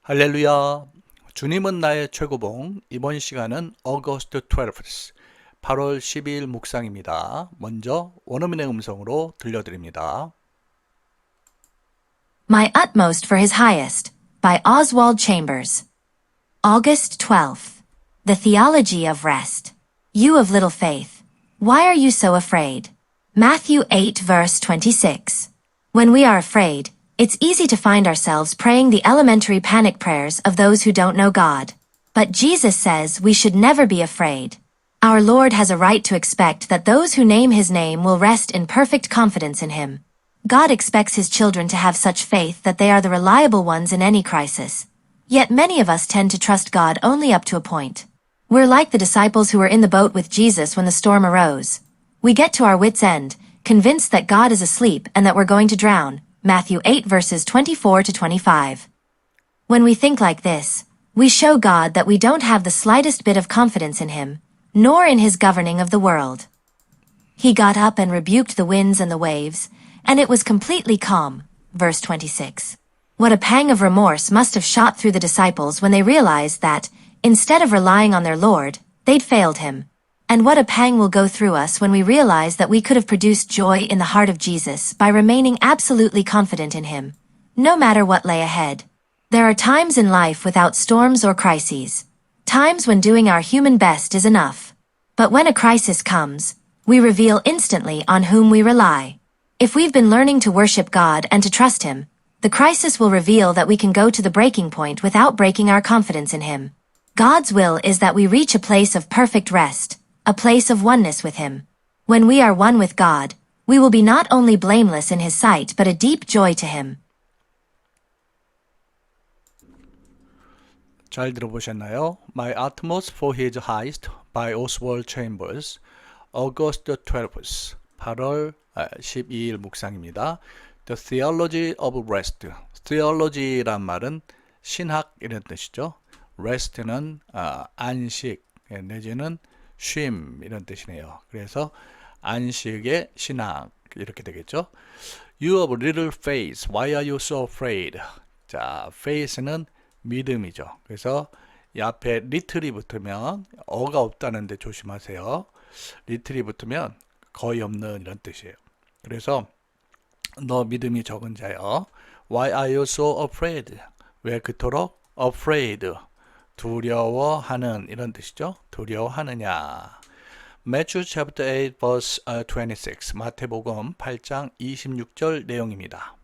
할렐루야. 주님은 나의 최고봉. 이번 시간은 August 12th, 8월 12일 묵상입니다. 먼저 원어민의 음성으로 들려드립니다. My Utmost for His Highest, by Oswald Chambers. August 12th. The Theology of Rest. You of little faith, why are you so afraid? Matthew 8 verse 26. When we are afraid, it's easy to find ourselves praying the elementary panic prayers of those who don't know God. But Jesus says we should never be afraid. Our Lord has a right to expect that those who name His name will rest in perfect confidence in Him. God expects His children to have such faith that they are the reliable ones in any crisis. Yet many of us tend to trust God only up to a point. We're like the disciples who were in the boat with Jesus when the storm arose. We get to our wits' end, convinced that God is asleep and that we're going to drown. Matthew 8 verses 24 to 25. When we think like this, we show God that we don't have the slightest bit of confidence in Him, nor in His governing of the world. He got up and rebuked the winds and the waves, and it was completely calm. Verse 26. What a pang of remorse must have shot through the disciples when they realized that, instead of relying on their Lord, they'd failed Him. And what a pang will go through us when we realize that we could have produced joy in the heart of Jesus by remaining absolutely confident in Him, no matter what lay ahead. There are times in life without storms or crises, times when doing our human best is enough. But when a crisis comes, we reveal instantly on whom we rely. If we've been learning to worship God and to trust Him, the crisis will reveal that we can go to the breaking point without breaking our confidence in Him. God's will is that we reach a place of perfect rest, a place of oneness with Him. When we are one with God, we will be not only blameless in His sight but a deep joy to Him. 잘 들어보셨나요? My Utmost for His Highest by Oswald Chambers. August 12th, 8월 12일 묵상입니다. The Theology of Rest. Theology란 말은 신학 이런 뜻이죠. Rest는 안식 내지는 쉼 이런 뜻이네요. 그래서 안식의 신학 이렇게 되겠죠. You of little faith, why are you so afraid? 자, faith는 믿음이죠. 그래서 이 앞에 little이 붙으면 어가 없다는데 조심하세요. little이 붙으면 거의 없는 이런 뜻이에요. 그래서 너 믿음이 적은 자여. Why are you so afraid? 왜 그토록 afraid? 두려워하는 이런 뜻이죠. 두려워하느냐. Matthew chapter 8 verse 26. 마태복음 8장 26절 내용입니다.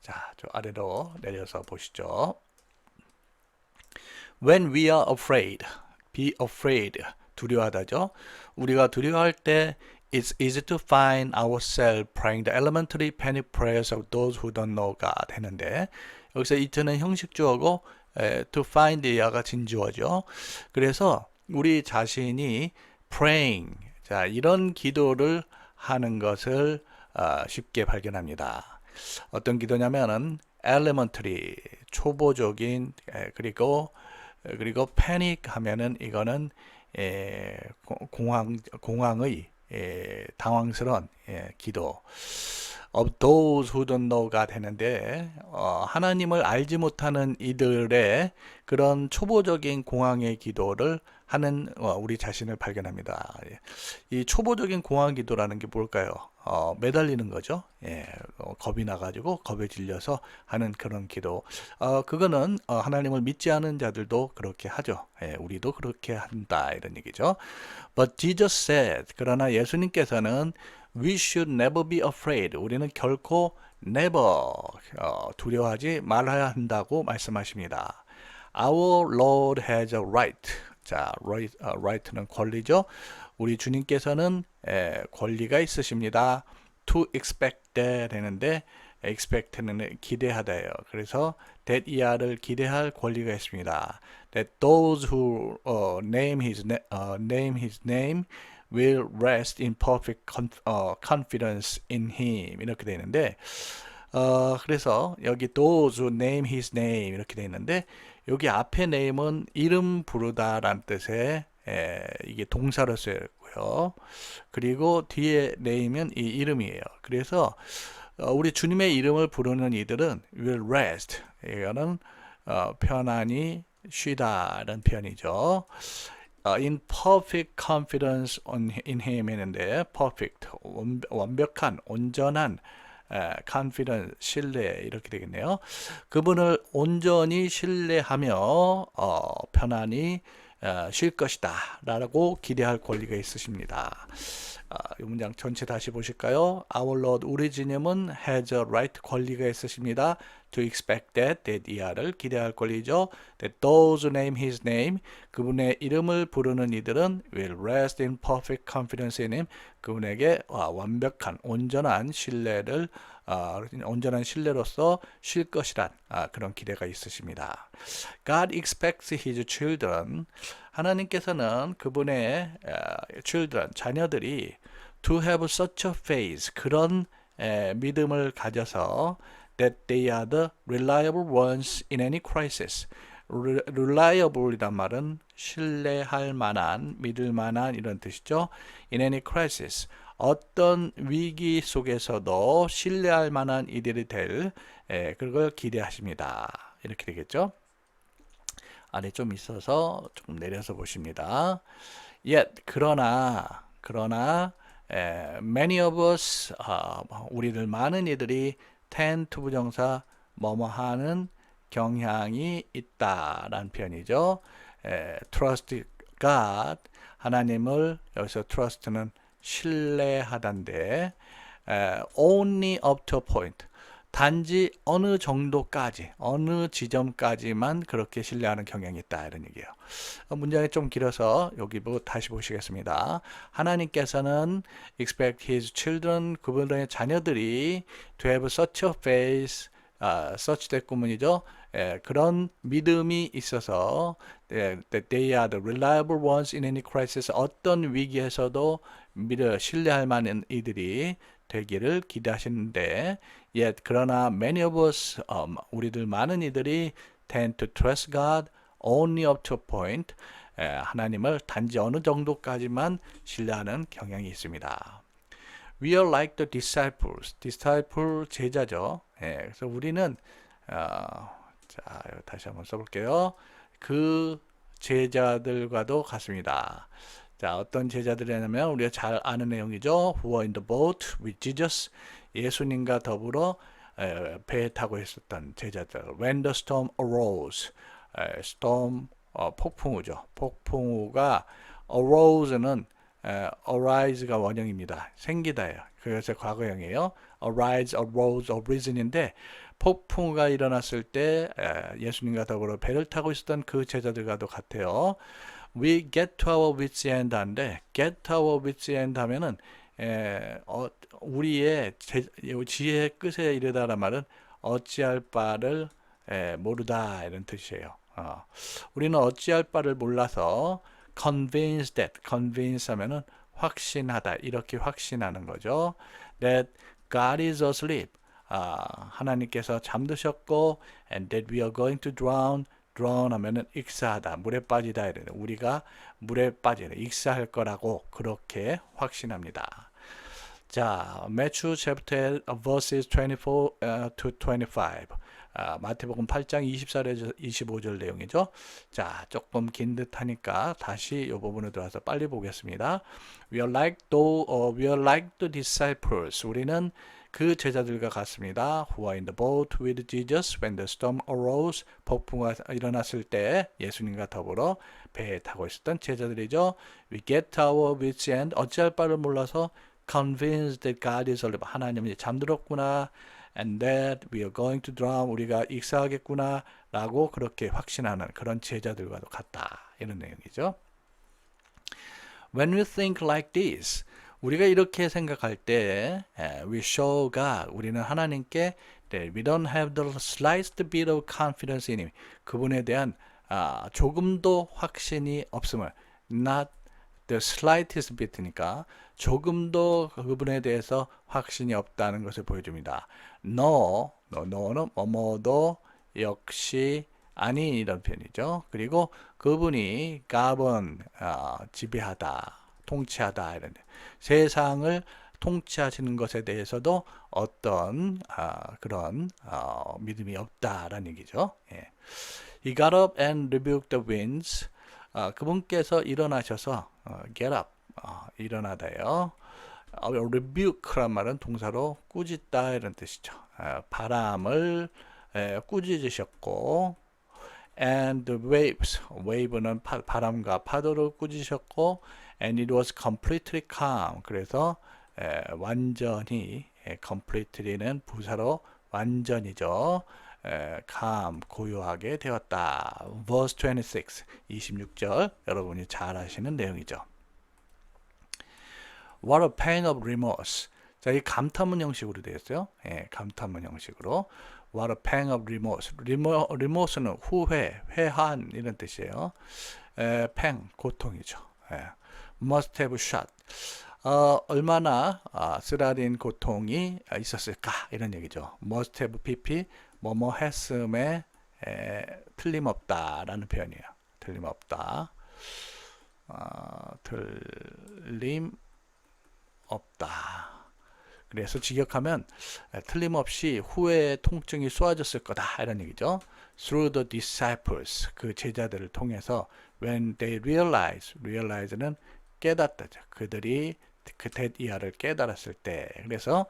자, 저 아래로 내려서 보시죠. When we are afraid, be afraid. 두려워하다죠. 우리가 두려워할 때 It's easy to find ourselves praying the elementary panic prayers of those who don't know God 했는데 여기서 it는 형식주어고 to find 야가 진주어죠. 그래서 우리 자신이 praying 자 이런 기도를 하는 것을 쉽게 발견합니다. 어떤 기도냐면은 elementary 초보적인 그리고 panic 하면은 이거는 공황의 당황스러운 기도 of those who don't know God 했는데 하나님을 알지 못하는 이들의 그런 초보적인 공황의 기도를 하는 우리 자신을 발견합니다. 이 초보적인 공황 기도라는 게 뭘까요? 매달리는 거죠. 겁이 나가지고 겁에 질려서 하는 그런 기도. 그거는 하나님을 믿지 않은 자들도 그렇게 하죠. 우리도 그렇게 한다 이런 얘기죠. But Jesus said, 그러나 예수님께서는 We should never be afraid. 우리는 결코 never 두려워하지 말아야 한다고 말씀하십니다. Our Lord has a right. 자, right는 권리죠. 우리 주님께서는 권리가 있으십니다. To expect that 했는데 expect는 기대하다예요. 그래서 that 이하를 기대할 권리가 있습니다. That those who name his name will rest in perfect confidence in him 이렇게 되어 있는데 그래서 여기 those who name his name 이렇게 되어 있는데 여기 앞에 name은 이름 부르다라는 뜻의 이게 동사로 쓰였고요. 그리고 뒤에 name은 이 이름이에요. 그래서 우리 주님의 이름을 부르는 이들은 will rest 이거는 편안히 쉬다라는 표현이죠. In perfect confidence in him 했는데 perfect 완벽한 온전한 confidence 신뢰 이렇게 되겠네요. 그분을 온전히 신뢰하며 편안히 쉴 것이다 라고 기대할 권리가 있으십니다. 이 문장 전체 다시 보실까요? Our Lord 우리 주님은 has a right 권리가 있으십니다. To expect that 이하를 기대할 권리죠. That those who name his name 그분의 이름을 부르는 이들은 will rest in perfect confidence in him 그분에게 완벽한 온전한 신뢰를 온전한 신뢰로서 쉴 것이란 그런 기대가 있으십니다. God expects his children 하나님께서는 그분의 children 자녀들이 to have such a faith 그런 믿음을 가져서 that they are the reliable ones in any crisis. reliable이란 말은 신뢰할 만한, 믿을 만한 이런 뜻이죠. in any crisis. 어떤 위기 속에서도 신뢰할 만한 이들이 될 그걸 기대하십니다. 이렇게 되겠죠. 아래 좀 있어서 조금 내려서 보십니다. Yet 그러나 many of us 우리들 많은 이들이 tend to 부정사 뭐뭐하는 경향이 있다라는 표현이죠. trust God 하나님을 여기서 trust는 신뢰하단데 only up to a point 단지 어느 정도까지 어느 지점까지만 그렇게 신뢰하는 경향이 있다 이런 얘기예요. 문장이 좀 길어서 여기 다시 보시겠습니다. 하나님께서는 expect his children 그분의 자녀들이 to have such a faith such that 구문이죠. 그런 믿음이 있어서 that they are the reliable ones in any crisis 어떤 위기에서도 신뢰할 만한 이들이 되기를 기대하시는데 yet 그러나 many of us 우리들 많은 이들이 tend to trust God only up to a point 하나님을 단지 어느 정도까지만 신뢰하는 경향이 있습니다. We are like the disciples. disciple 제자죠. 그래서 우리는 자 다시 한번 써볼게요. 그 제자들과도 같습니다. 자, 어떤 제자들이냐면 우리가 잘 아는 내용이죠. Who were in the boat with Jesus. 예수님과 더불어 배에 타고 있었던 제자들. When the storm arose. storm 폭풍우죠. 폭풍우가 arose는 arise가 원형입니다. 생기다예요. 그래서 과거형이에요. arise, arose, arisen인데 폭풍우가 일어났을 때 예수님과 더불어 배를 타고 있었던 그 제자들과도 같아요. We get to our wits end 한데 get to our wits end 하면은 우리의 지혜의 끝에 이르다란 말은 어찌할 바를 모르다 이런 뜻이에요. 우리는 어찌할 바를 몰라서 convinced that convince 하면은 확신하다 이렇게 확신하는 거죠. That God is asleep. 하나님께서 잠드셨고 and that we are going to drown 하면은 익사하다, 물에 빠지다 이래요. 우리가 물에 빠지다, 익사할 거라고 그렇게 확신합니다. 자, Matthew chapter verses 24 to 25. 마태복음 8장 24절에서 25절 내용이죠. 자, 조금 긴 듯하니까 다시 이 부분으로 들어와서 빨리 보겠습니다. We are like the disciples. 우리는 그 제자들과 같습니다. Who are in the boat with Jesus when the storm arose. 폭풍우가 일어났을 때 예수님과 더불어 배에 타고 있었던 제자들이죠. We get our wits end. 어찌할 바를 몰라서 convinced that God is alive. 하나님이 잠들었구나. And that we are going to drown. 우리가 익사하겠구나. 라고 그렇게 확신하는 그런 제자들과도 같다. 이런 내용이죠. When we think like this. 우리가 이렇게 생각할 때 we show God, 우리는 하나님께 that we don't have the slightest bit of confidence in Him. 그분에 대한 조금도 확신이 없음을 not the slightest bit니까 조금도 그분에 대해서 확신이 없다는 것을 보여줍니다. no는 뭐뭐도 역시 아닌 이런 표현이죠. 그리고 그분이 govern 지배하다 통치하다 이런 세상을 통치하시는 것에 대해서도 어떤 그런 믿음이 없다라는 얘기죠. 예. He got up and rebuked the winds. 그분께서 일어나셔서 get up, 일어나다요. rebuke란 말은 동사로 꾸짖다 이런 뜻이죠. 바람을 꾸짖으셨고, and the waves, wave는 바람과 파도를 꾸짖으셨고, and it was completely calm. 그래서 완전히, completely는 부사로 완전히죠. calm, 고요하게 되었다. verse 26, 26절 여러분이 잘 아시는 내용이죠. What a pain of remorse. 자, 이 감탄문 형식으로 되어 있어요. 예, 감탄문 형식으로. What a pang of remorse. remorse는 후회, 회한 이런 뜻이에요. pang, 고통이죠. must have shot. 얼마나 쓰라린 고통이 있었을까 이런 얘기죠. must have pp 뭐뭐 했음에 틀림없다라는 표현이에요. 틀림없다. 틀림없다. 그래서 직역하면 틀림없이 후회의 통증이 쏘아졌을 거다 이런 얘기죠. Through the disciples, 그 제자들을 통해서 when they realize는 깨닫다죠. 그들이 그 대이하를 깨달았을 때. 그래서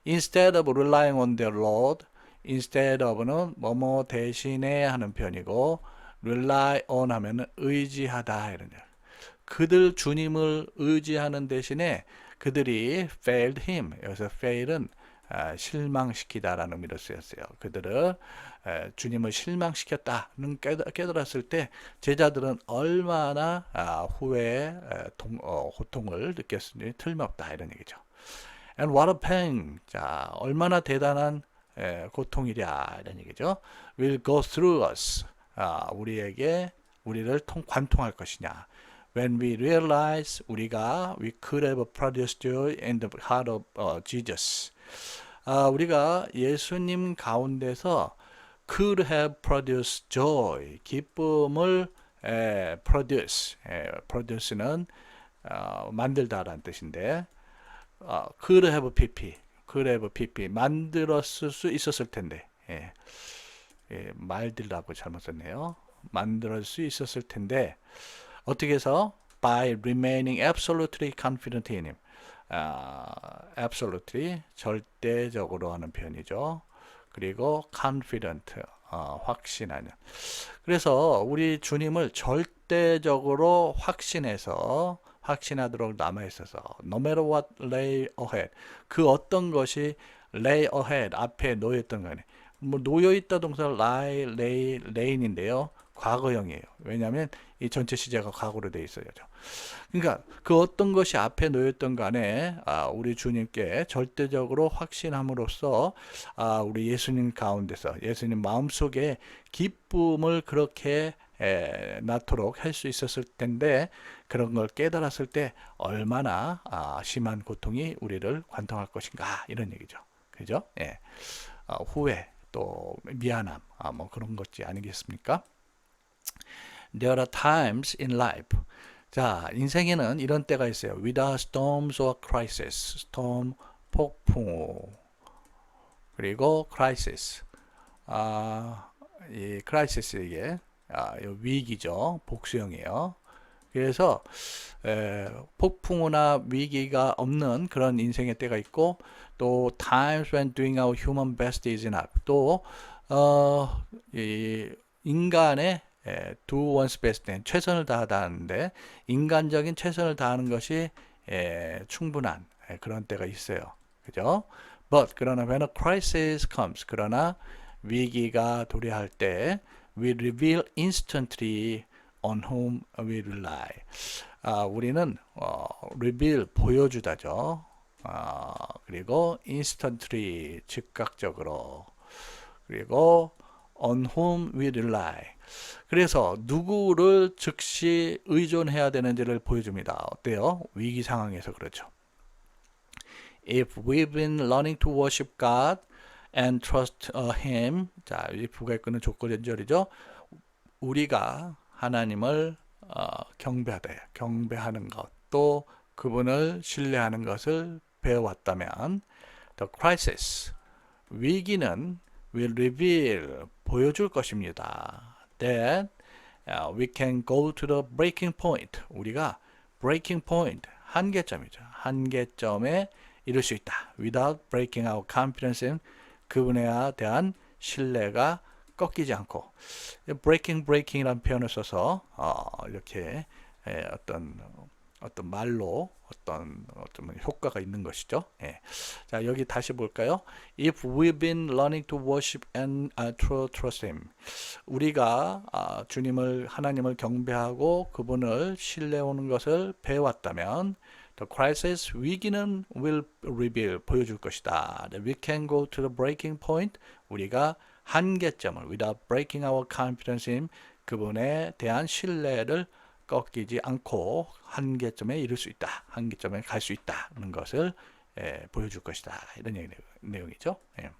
instead of relying on their Lord, instead of는 뭐뭐 대신에 하는 표현이고 rely on 하면은 의지하다 이런 얘기. 그들 주님을 의지하는 대신에 그들이 failed him. 여기서 fail은 실망시키다라는 의미로 쓰였어요. 그들을 주님을 실망시켰다는 깨달았을 때 제자들은 얼마나 후회의 고통을 느꼈으니 틀림없다 이런 얘기죠. And what a pain. 자, 얼마나 대단한 고통이랴 이런 얘기죠. Will go through us. 우리를 관통할 것이냐. When we realize we could have produced joy in the heart of Jesus. 우리가 예수님 가운데서 could have produced joy, 기쁨을 produce는 만들다라는 뜻인데 could have pp, 만들었을 수 있었을 텐데 말들라고 잘못 썼네요. 만들 수 있었을 텐데 어떻게 해서? By remaining absolutely confident in him. absolutely, 절대적으로 하는 표현이죠. 그리고 confident, 확신하는. 그래서 우리 주님을 절대적으로 확신하도록 남아있어서 no matter what lay ahead, 그 어떤 것이 lay ahead, 앞에 놓여있던 간에 뭐 놓여있다 동사 lay인데요. 과거형이에요. 왜냐하면 이 전체 시제가 과거로 되어 있어요. 그러니까 그 어떤 것이 앞에 놓였던 간에 우리 주님께 절대적으로 확신함으로써 우리 예수님 가운데서 예수님 마음속에 기쁨을 그렇게 낳도록 할 수 있었을 텐데 그런 걸 깨달았을 때 얼마나 심한 고통이 우리를 관통할 것인가 이런 얘기죠. 그죠? 예. 후회 또 미안함 뭐 그런 것이 아니겠습니까? There are times in life. 자, 인생에는 이런 때가 있어요. Without storms or crisis. storm, 폭풍우. 그리고 crisis. 이 crisis 이게 위기죠. 복수형이에요. 그래서 폭풍우나 위기가 없는 그런 인생의 때가 있고 또 times when doing our human best is enough. 또 이 인간의 do one's best, 최선을 다하는데 인간적인 최선을 다하는 것이 충분한 그런 때가 있어요. 그죠? But 그러나 when a crisis comes, 그러나 위기가 도래할 때 we reveal instantly on whom we rely. 우리는 reveal 보여주다죠. 그리고 instantly 즉각적으로 그리고 on whom we rely. 그래서 누구를 즉시 의존해야 되는지를 보여줍니다. 어때요? 위기 상황에서 그렇죠. If we've been learning to worship God and trust Him. 자, if가 있는 조건절이죠. 우리가 하나님을 경배하는 것, 또 그분을 신뢰하는 것을 배워왔다면 the crisis, 위기는 will reveal, 보여줄 것입니다. That we can go to the breaking point, 우리가 breaking point, 한계점이죠. 한계점에 이룰 수 있다. Without breaking our confidence in, 그분에 대한 신뢰가 꺾이지 않고, breaking이라는 표현을 써서 이렇게 어떤 말로 어떤 효과가 있는 것이죠. 예. 자, 여기 다시 볼까요? If we've been learning to worship and trust Him, 우리가 하나님을 경배하고 그분을 신뢰하는 것을 배웠다면, the crisis, 위기는 will reveal, 보여줄 것이다. That we can go to the breaking point, 우리가 한계점을 without breaking our confidence in, 그분에 대한 신뢰를 꺾이지 않고 한계점에 이룰 수 있다. 한계점에 갈 수 있다는 것을 보여줄 것이다. 이런 내용이죠. 예.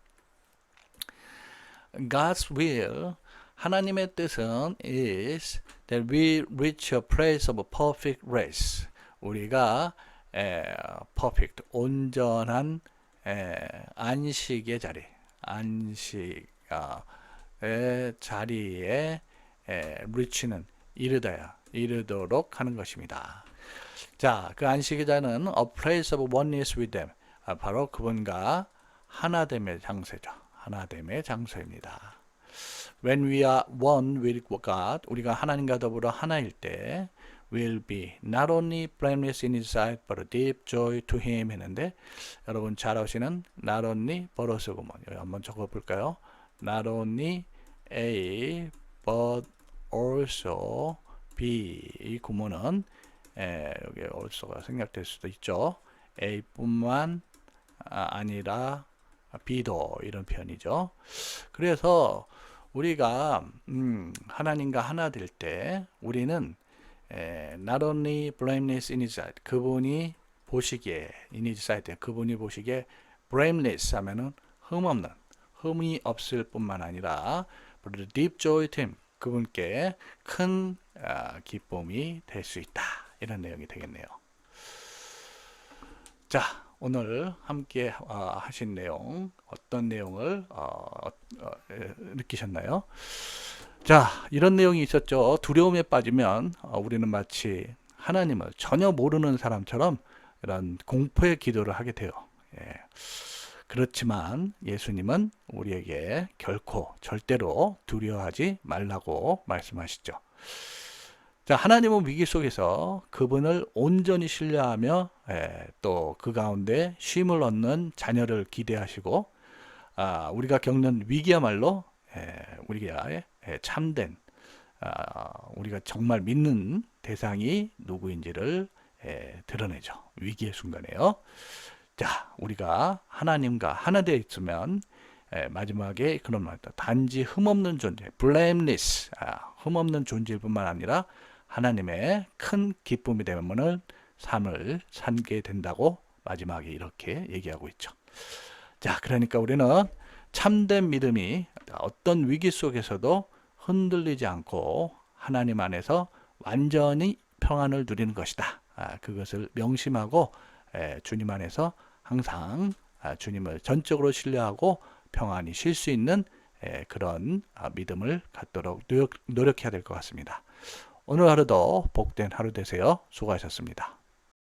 God's will, 하나님의 뜻은 is that we reach a place of perfect rest. 우리가 perfect, 온전한 안식의 자리, 안식의 자리에 reach는 이르도록 하는 것입니다. 자, 그 안식의 자는 a place of oneness with them, 바로 그분과 하나됨의 장소죠. 하나됨의 장소입니다. When we are one with God, 우리가 하나님과 더불어 하나일 때 will be not only blameless in His sight but a deep joy to Him 했는데, 여러분 잘 아시는 not only but의 구문 여기 한번 적어볼까요? Not only A but also B, 이 구문은 여기 also가 생략될 수도 있죠. A뿐만 아니라 B도 이런 표현이죠. 그래서 우리가 하나님과 하나 될 때 우리는 not only blameless in His sight, 그분이 보시기에 in His sight, 그분이 보시기에 blameless 하면은 흠이 없을 뿐만 아니라 but the deep joy to Him, 그분께 큰 기쁨이 될 수 있다. 이런 내용이 되겠네요. 자, 오늘 함께 하신 내용, 어떤 내용을 느끼셨나요? 자, 이런 내용이 있었죠. 두려움에 빠지면 우리는 마치 하나님을 전혀 모르는 사람처럼 이런 공포의 기도를 하게 돼요. 예. 그렇지만 예수님은 우리에게 결코 절대로 두려워하지 말라고 말씀하시죠. 자, 하나님은 위기 속에서 그분을 온전히 신뢰하며 또 그 가운데 쉼을 얻는 자녀를 기대하시고, 우리가 겪는 위기야말로 우리가 참된 우리가 정말 믿는 대상이 누구인지를 드러내죠. 위기의 순간에요. 자, 우리가 하나님과 하나 되어 있으면 마지막에 그런 말입니다. 단지 흠없는 존재, blameless, 흠없는 존재일 뿐만 아니라 하나님의 큰 기쁨이 되면 삶을 살게 된다고 마지막에 이렇게 얘기하고 있죠. 자, 그러니까 우리는 참된 믿음이 어떤 위기 속에서도 흔들리지 않고 하나님 안에서 완전히 평안을 누리는 것이다. 그것을 명심하고 주님 안에서 항상 주님을 전적으로 신뢰하고 평안히 쉴 수 있는 그런 믿음을 갖도록 노력해야 될 것 같습니다. 오늘 하루도 복된 하루 되세요. 수고하셨습니다.